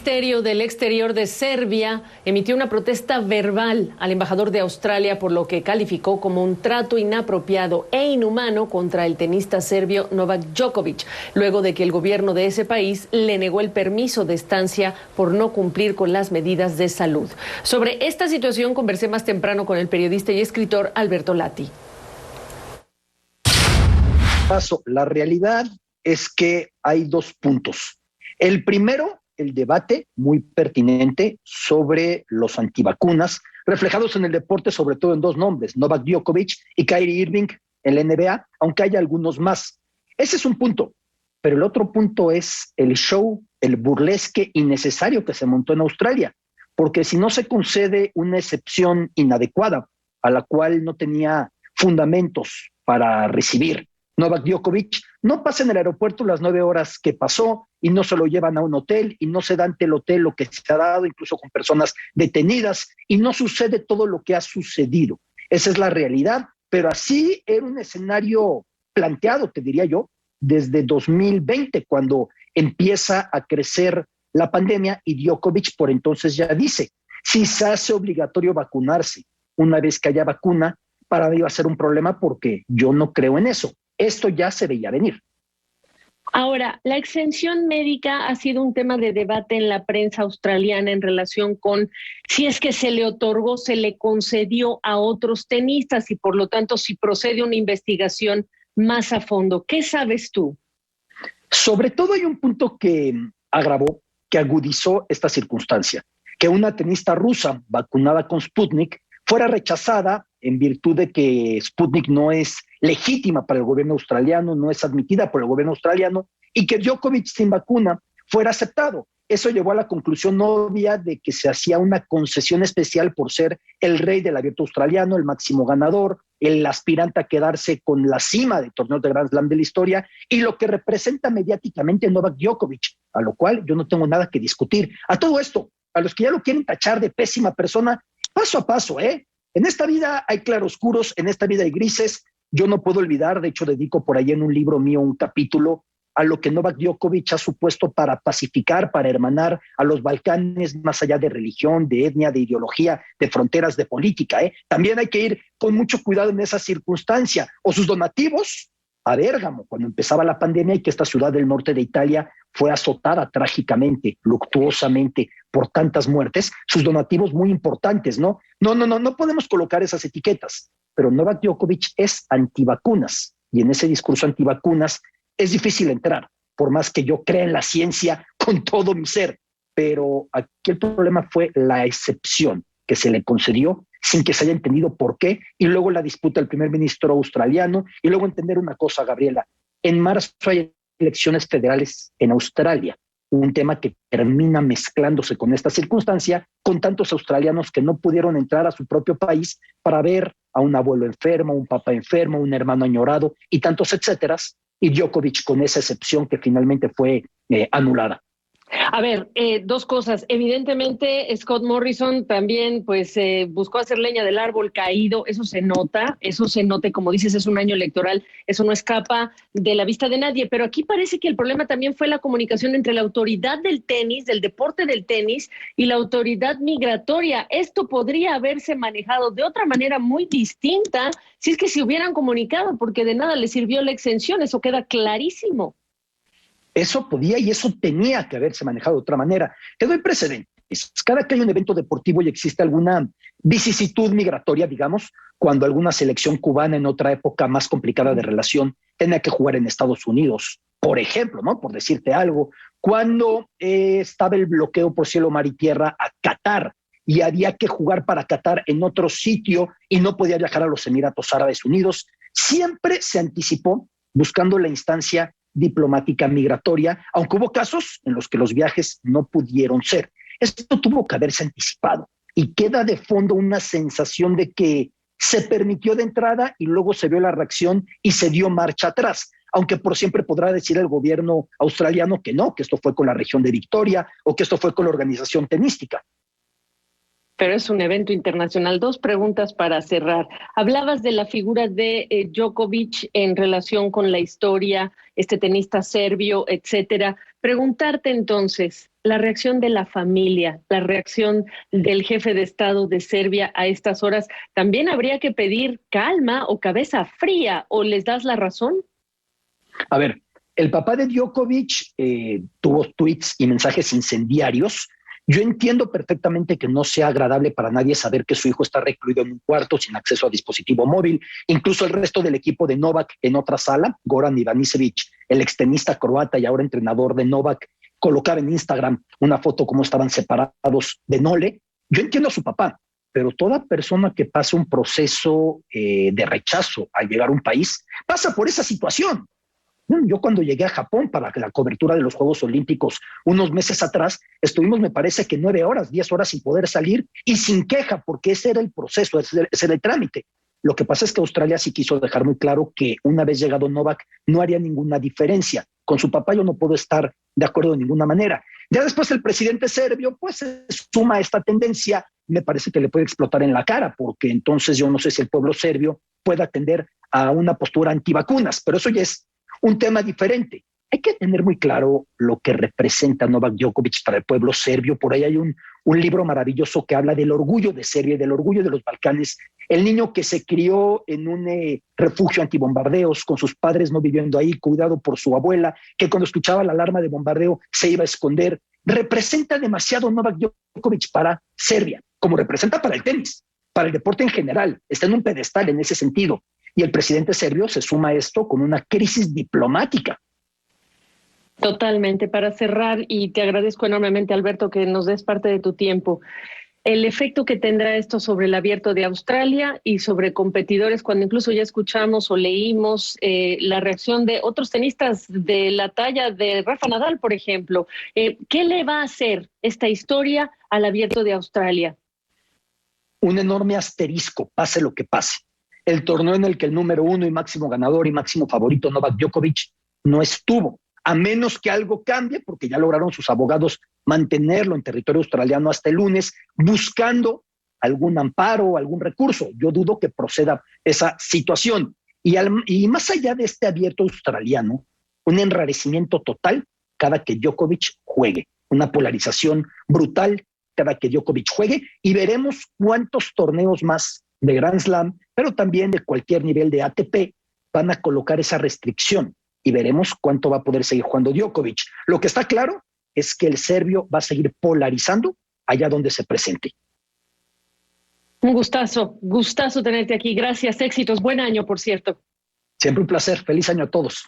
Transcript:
Ministerio del Exterior de Serbia emitió una protesta verbal al embajador de Australia por lo que calificó como un trato inapropiado e inhumano contra el tenista serbio Novak Djokovic, luego de que el gobierno de ese país le negó el permiso de estancia por no cumplir con las medidas de salud. Sobre esta situación conversé más temprano con el periodista y escritor Alberto Lati. La realidad es que hay dos puntos. El primero, el debate muy pertinente sobre los antivacunas, reflejados en el deporte sobre todo en dos nombres, Novak Djokovic y Kyrie Irving en la NBA, aunque hay algunos más. Ese es un punto. Pero el otro punto es el show, el burlesque innecesario que se montó en Australia, porque si no se concede una excepción inadecuada a la cual no tenía fundamentos para recibir, Novak Djokovic no pasa en el aeropuerto las 9 horas que pasó y no se lo llevan a un hotel y no se da ante el hotel lo que se ha dado, incluso con personas detenidas, y no sucede todo lo que ha sucedido. Esa es la realidad, pero así era un escenario planteado, te diría yo, desde 2020, cuando empieza a crecer la pandemia y Djokovic por entonces ya dice, si se hace obligatorio vacunarse una vez que haya vacuna, para mí va a ser un problema porque yo no creo en eso. Esto ya se veía venir. Ahora, la exención médica ha sido un tema de debate en la prensa australiana en relación con si es que se le otorgó, se le concedió a otros tenistas y por lo tanto si procede una investigación más a fondo. ¿Qué sabes tú? Sobre todo hay un punto que agravó, que agudizó esta circunstancia, que una tenista rusa vacunada con Sputnik fuera rechazada en virtud de que Sputnik no es legítima para el gobierno australiano, no es admitida por el gobierno australiano, y que Djokovic sin vacuna fuera aceptado. Eso llevó a la conclusión obvia de que se hacía una concesión especial por ser el rey del abierto australiano, el máximo ganador, el aspirante a quedarse con la cima de torneos de Grand Slam de la historia y lo que representa mediáticamente Novak Djokovic, a lo cual yo no tengo nada que discutir. A todo esto, a los que ya lo quieren tachar de pésima persona, paso a paso, ¿eh? En esta vida hay claroscuros, en esta vida hay grises. Yo no puedo olvidar, de hecho dedico por ahí en un libro mío un capítulo a lo que Novak Djokovic ha supuesto para pacificar, para hermanar a los Balcanes más allá de religión, de etnia, de ideología, de fronteras, de política, ¿eh? También hay que ir con mucho cuidado en esa circunstancia. O sus donativos a Bérgamo, cuando empezaba la pandemia y que esta ciudad del norte de Italia fue azotada trágicamente, luctuosamente, por tantas muertes, sus donativos muy importantes, ¿no? No podemos colocar esas etiquetas, pero Novak Djokovic es antivacunas y en ese discurso antivacunas es difícil entrar, por más que yo crea en la ciencia con todo mi ser, pero aquí el problema fue la excepción que se le concedió sin que se haya entendido por qué, y luego la disputa del primer ministro australiano, y luego entender una cosa, Gabriela, en marzo hay elecciones federales en Australia, un tema que termina mezclándose con esta circunstancia, con tantos australianos que no pudieron entrar a su propio país para ver a un abuelo enfermo, un papá enfermo, un hermano añorado y tantos etcéteras, y Djokovic con esa excepción que finalmente fue anulada. A ver, dos cosas. Evidentemente, Scott Morrison también pues buscó hacer leña del árbol caído. Eso se nota, y como dices, es un año electoral. Eso no escapa de la vista de nadie. Pero aquí parece que el problema también fue la comunicación entre la autoridad del tenis, del deporte del tenis, y la autoridad migratoria. Esto podría haberse manejado de otra manera muy distinta si es que se hubieran comunicado, porque de nada les sirvió la exención. Eso queda clarísimo. Eso podía y eso tenía que haberse manejado de otra manera. Te doy precedentes. Cada que hay un evento deportivo y existe alguna vicisitud migratoria, digamos, cuando alguna selección cubana en otra época más complicada de relación tenía que jugar en Estados Unidos, por ejemplo, ¿no? Por decirte algo, cuando estaba el bloqueo por cielo, mar y tierra a Qatar y había que jugar para Qatar en otro sitio y no podía viajar a los Emiratos Árabes Unidos, siempre se anticipó buscando la instancia diplomática migratoria, aunque hubo casos en los que los viajes no pudieron ser. Esto tuvo que haberse anticipado y queda de fondo una sensación de que se permitió de entrada y luego se vio la reacción y se dio marcha atrás, aunque por siempre podrá decir el gobierno australiano que no, que esto fue con la región de Victoria o que esto fue con la organización tenística. Pero es un evento internacional. Dos preguntas para cerrar. Hablabas de la figura de Djokovic en relación con la historia, este tenista serbio, etcétera. Preguntarte entonces, la reacción de la familia, la reacción del jefe de Estado de Serbia a estas horas, ¿también habría que pedir calma o cabeza fría o les das la razón? A ver, el papá de Djokovic tuvo tweets y mensajes incendiarios. Yo entiendo perfectamente que no sea agradable para nadie saber que su hijo está recluido en un cuarto sin acceso a dispositivo móvil. Incluso el resto del equipo de Novak en otra sala, Goran Ivanisevic, el extenista croata y ahora entrenador de Novak, colocaba en Instagram una foto como estaban separados de Nole. Yo entiendo a su papá, pero toda persona que pasa un proceso de rechazo al llegar a un país pasa por esa situación. Yo cuando llegué a Japón para la cobertura de los Juegos Olímpicos unos meses atrás, estuvimos, me parece que 9 horas, 10 horas sin poder salir y sin queja, porque ese era el proceso, ese era el trámite. Lo que pasa es que Australia sí quiso dejar muy claro que una vez llegado Novak no haría ninguna diferencia. Con su papá yo no puedo estar de acuerdo de ninguna manera. Ya después el presidente serbio pues se suma a esta tendencia, me parece que le puede explotar en la cara, porque entonces yo no sé si el pueblo serbio pueda atender a una postura antivacunas, pero eso ya es un tema diferente. Hay que tener muy claro lo que representa Novak Djokovic para el pueblo serbio. Por ahí hay un libro maravilloso que habla del orgullo de Serbia, del orgullo de los Balcanes. El niño que se crió en un refugio antibombardeos, con sus padres no viviendo ahí, cuidado por su abuela, que cuando escuchaba la alarma de bombardeo se iba a esconder. Representa demasiado Novak Djokovic para Serbia, como representa para el tenis, para el deporte en general. Está en un pedestal en ese sentido. Y el presidente serbio se suma a esto con una crisis diplomática. Totalmente. Para cerrar, y te agradezco enormemente, Alberto, que nos des parte de tu tiempo, el efecto que tendrá esto sobre el Abierto de Australia y sobre competidores, cuando incluso ya escuchamos o leímos la reacción de otros tenistas de la talla de Rafa Nadal, por ejemplo. ¿Qué le va a hacer esta historia al Abierto de Australia? Un enorme asterisco, pase lo que pase. El torneo en el que el número 1 y máximo ganador y máximo favorito Novak Djokovic no estuvo, a menos que algo cambie, porque ya lograron sus abogados mantenerlo en territorio australiano hasta el lunes, buscando algún amparo o algún recurso. Yo dudo que proceda esa situación. Y más allá de este abierto australiano, un enrarecimiento total cada que Djokovic juegue, una polarización brutal cada que Djokovic juegue, y veremos cuántos torneos más de Grand Slam, pero también de cualquier nivel de ATP, van a colocar esa restricción y veremos cuánto va a poder seguir jugando Djokovic. Lo que está claro es que el serbio va a seguir polarizando allá donde se presente. Un gustazo tenerte aquí. Gracias, éxitos. Buen año, por cierto. Siempre un placer. Feliz año a todos.